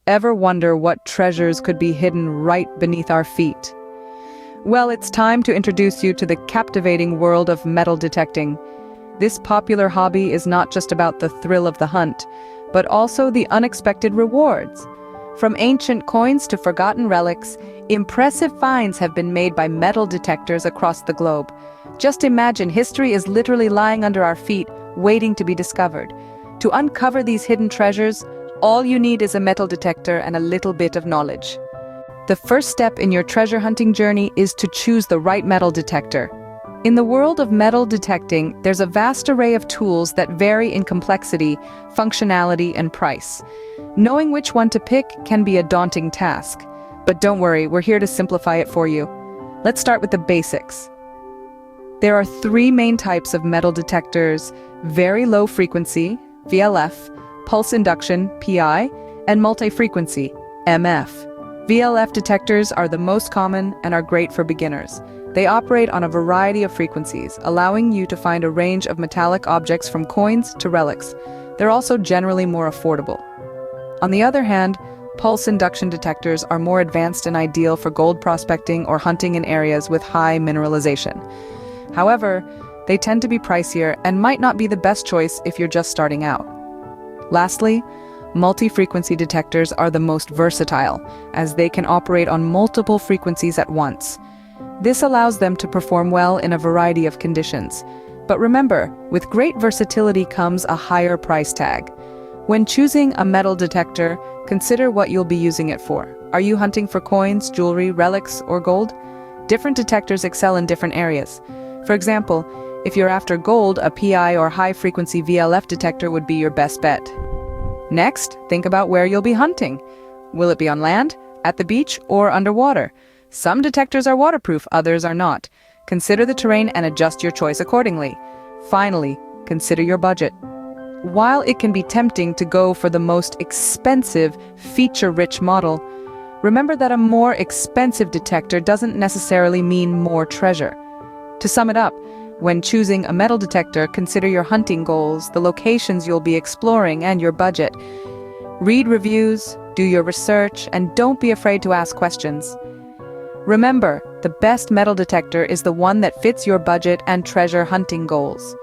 Ever wonder what treasures could be hidden right beneath our feet? Well, it's time to introduce you to the captivating world of metal detecting. This popular hobby is not just about the thrill of the hunt, but also the unexpected rewards. From ancient coins to forgotten relics, impressive finds have been made by metal detectors across the globe. Just imagine, history is literally lying under our feet, waiting to be discovered. To uncover these hidden treasures, all you need is a metal detector and a little bit of knowledge. The first step in your treasure hunting journey is to choose the right metal detector. In the world of metal detecting, there's a vast array of tools that vary in complexity, functionality, and price. Knowing which one to pick can be a daunting task. But don't worry, we're here to simplify it for you. Let's start with the basics. There are three main types of metal detectors: very low frequency, VLF, pulse induction, PI, and multi-frequency, MF. VLF detectors are the most common and are great for beginners. They operate on a variety of frequencies, allowing you to find a range of metallic objects from coins to relics. They're also generally more affordable. On the other hand, pulse induction detectors are more advanced and ideal for gold prospecting or hunting in areas with high mineralization. However, they tend to be pricier and might not be the best choice if you're just starting out. Lastly, multi-frequency detectors are the most versatile, as they can operate on multiple frequencies at once. This allows them to perform well in a variety of conditions. But remember, with great versatility comes a higher price tag. When choosing a metal detector, consider what you'll be using it for. Are you hunting for coins, jewelry, relics, or gold? Different detectors excel in different areas. For example, if you're after gold, a PI or high-frequency VLF detector would be your best bet. Next, think about where you'll be hunting. Will it be on land, at the beach, or underwater? Some detectors are waterproof, others are not. Consider the terrain and adjust your choice accordingly. Finally, consider your budget. While it can be tempting to go for the most expensive, feature-rich model, remember that a more expensive detector doesn't necessarily mean more treasure. To sum it up, when choosing a metal detector, consider your hunting goals, the locations you'll be exploring, and your budget. Read reviews, do your research, and don't be afraid to ask questions. Remember, the best metal detector is the one that fits your budget and treasure hunting goals.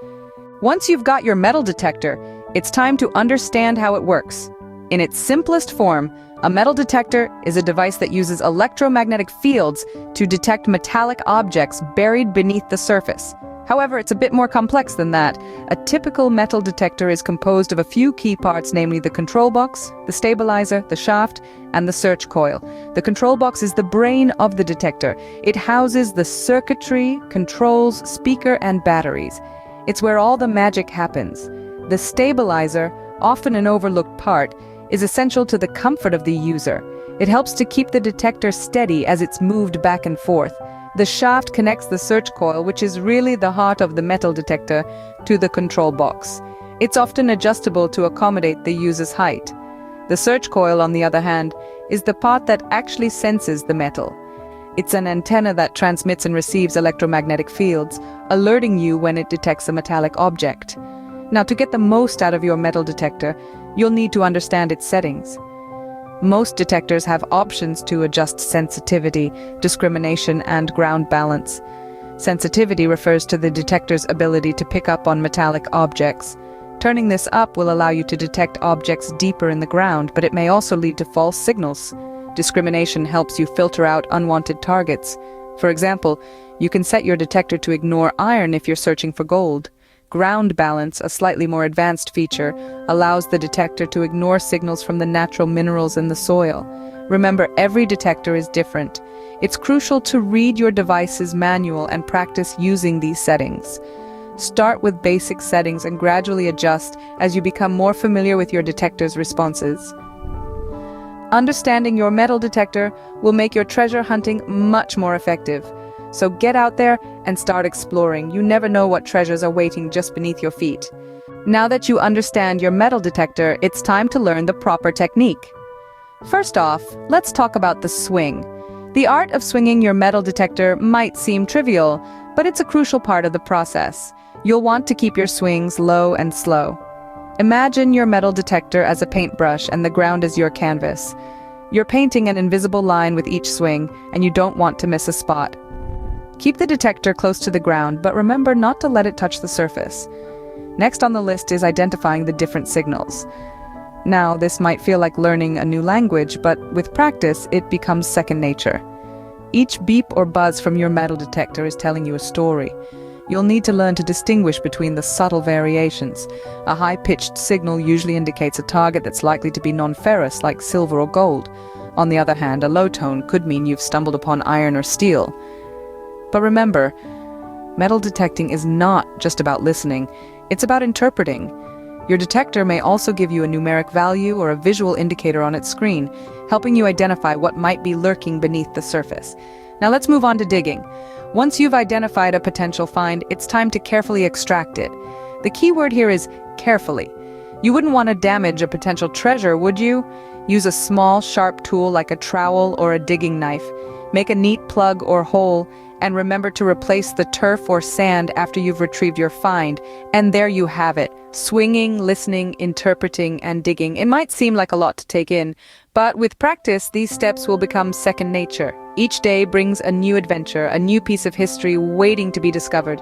Once you've got your metal detector, it's time to understand how it works. In its simplest form, a metal detector is a device that uses electromagnetic fields to detect metallic objects buried beneath the surface. However, it's a bit more complex than that. A typical metal detector is composed of a few key parts, namely the control box, the stabilizer, the shaft, and the search coil. The control box is the brain of the detector. It houses the circuitry, controls, speaker, and batteries. It's where all the magic happens. The stabilizer, often an overlooked part, is essential to the comfort of the user. It helps to keep the detector steady as it's moved back and forth. The shaft connects the search coil, which is really the heart of the metal detector, to the control box. It's often adjustable to accommodate the user's height. The search coil, on the other hand, is the part that actually senses the metal. It's an antenna that transmits and receives electromagnetic fields, alerting you when it detects a metallic object. Now, to get the most out of your metal detector, you'll need to understand its settings. Most detectors have options to adjust sensitivity, discrimination, and ground balance. Sensitivity refers to the detector's ability to pick up on metallic objects. Turning this up will allow you to detect objects deeper in the ground, but it may also lead to false signals. Discrimination helps you filter out unwanted targets. For example, you can set your detector to ignore iron if you're searching for gold. Ground balance, a slightly more advanced feature, allows the detector to ignore signals from the natural minerals in the soil. Remember, every detector is different. It's crucial to read your device's manual and practice using these settings. Start with basic settings and gradually adjust as you become more familiar with your detector's responses. Understanding your metal detector will make your treasure hunting much more effective. So get out there and start exploring. You never know what treasures are waiting just beneath your feet. Now that you understand your metal detector, it's time to learn the proper technique. First off, let's talk about the swing. The art of swinging your metal detector might seem trivial, but it's a crucial part of the process. You'll want to keep your swings low and slow. Imagine your metal detector as a paintbrush and the ground as your canvas. You're painting an invisible line with each swing, and you don't want to miss a spot. Keep the detector close to the ground, but remember not to let it touch the surface. Next on the list is identifying the different signals. Now, this might feel like learning a new language, but with practice, it becomes second nature. Each beep or buzz from your metal detector is telling you a story. You'll need to learn to distinguish between the subtle variations. A high-pitched signal usually indicates a target that's likely to be non-ferrous, like silver or gold. On the other hand, a low tone could mean you've stumbled upon iron or steel. But remember, metal detecting is not just about listening, it's about interpreting. Your detector may also give you a numeric value or a visual indicator on its screen, helping you identify what might be lurking beneath the surface. Now let's move on to digging. Once you've identified a potential find, it's time to carefully extract it. The key word here is carefully. You wouldn't want to damage a potential treasure, would you? Use a small, sharp tool like a trowel or a digging knife. Make a neat plug or hole, and remember to replace the turf or sand after you've retrieved your find. And there you have it. Swinging, listening, interpreting, and digging. It might seem like a lot to take in, but with practice, these steps will become second nature. Each day brings a new adventure, a new piece of history waiting to be discovered.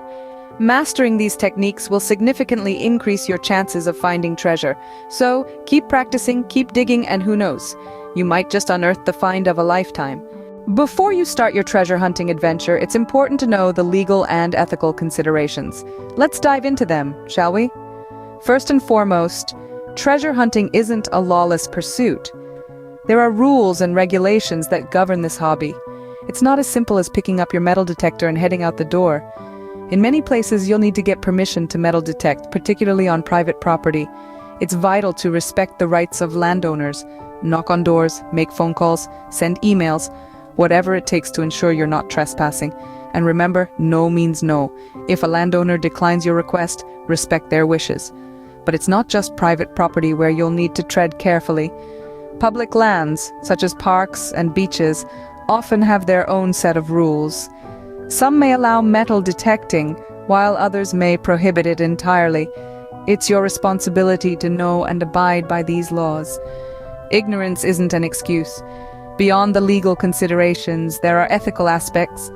Mastering these techniques will significantly increase your chances of finding treasure. So, keep practicing, keep digging, and who knows, you might just unearth the find of a lifetime. Before you start your treasure hunting adventure, it's important to know the legal and ethical considerations. Let's dive into them, shall we? First and foremost, treasure hunting isn't a lawless pursuit. There are rules and regulations that govern this hobby. It's not as simple as picking up your metal detector and heading out the door. In many places, you'll need to get permission to metal detect, particularly on private property. It's vital to respect the rights of landowners. Knock on doors, make phone calls, send emails, whatever it takes to ensure you're not trespassing. And remember, no means no. If a landowner declines your request, respect their wishes. But it's not just private property where you'll need to tread carefully. Public lands, such as parks and beaches, often have their own set of rules. Some may allow metal detecting, while others may prohibit it entirely. It's your responsibility to know and abide by these laws. Ignorance isn't an excuse. Beyond the legal considerations, there are ethical aspects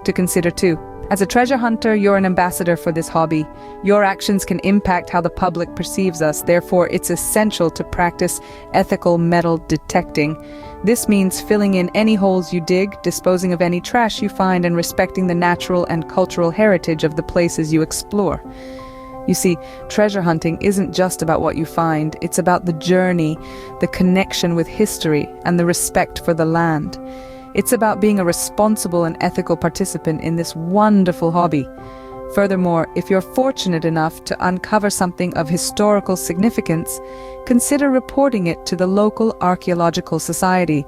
to consider too. As a treasure hunter, you're an ambassador for this hobby. Your actions can impact how the public perceives us, therefore it's essential to practice ethical metal detecting. This means filling in any holes you dig, disposing of any trash you find, and respecting the natural and cultural heritage of the places you explore. You see, treasure hunting isn't just about what you find, it's about the journey, the connection with history, and the respect for the land. It's about being a responsible and ethical participant in this wonderful hobby. Furthermore, if you're fortunate enough to uncover something of historical significance, consider reporting it to the local archaeological society.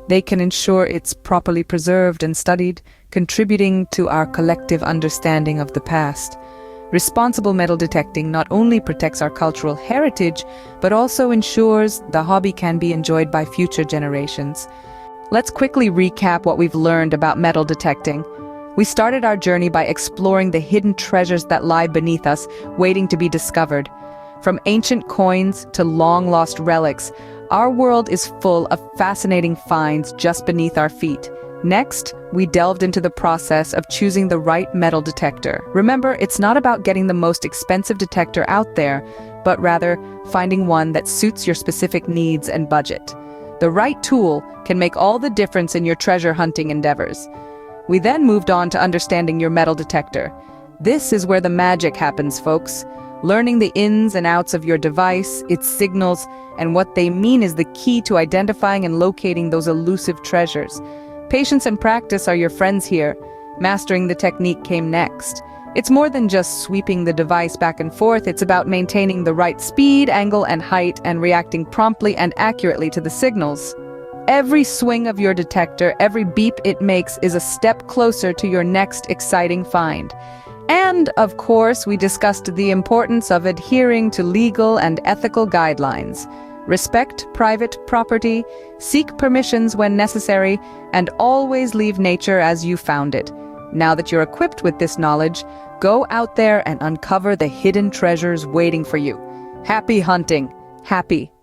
They can ensure it's properly preserved and studied, contributing to our collective understanding of the past. Responsible metal detecting not only protects our cultural heritage, but also ensures the hobby can be enjoyed by future generations. Let's quickly recap what we've learned about metal detecting. We started our journey by exploring the hidden treasures that lie beneath us, waiting to be discovered. From ancient coins to long-lost relics, our world is full of fascinating finds just beneath our feet. Next, we delved into the process of choosing the right metal detector. Remember, it's not about getting the most expensive detector out there, but rather finding one that suits your specific needs and budget. The right tool can make all the difference in your treasure hunting endeavors. We then moved on to understanding your metal detector. This is where the magic happens, folks. Learning the ins and outs of your device, its signals, and what they mean is the key to identifying and locating those elusive treasures. Patience and practice are your friends here. Mastering the technique came next. It's more than just sweeping the device back and forth, it's about maintaining the right speed, angle, and height, and reacting promptly and accurately to the signals. Every swing of your detector, every beep it makes is a step closer to your next exciting find. And, of course, we discussed the importance of adhering to legal and ethical guidelines. Respect private property, seek permissions when necessary, and always leave nature as you found it. Now that you're equipped with this knowledge, go out there and uncover the hidden treasures waiting for you. Happy hunting. Happy.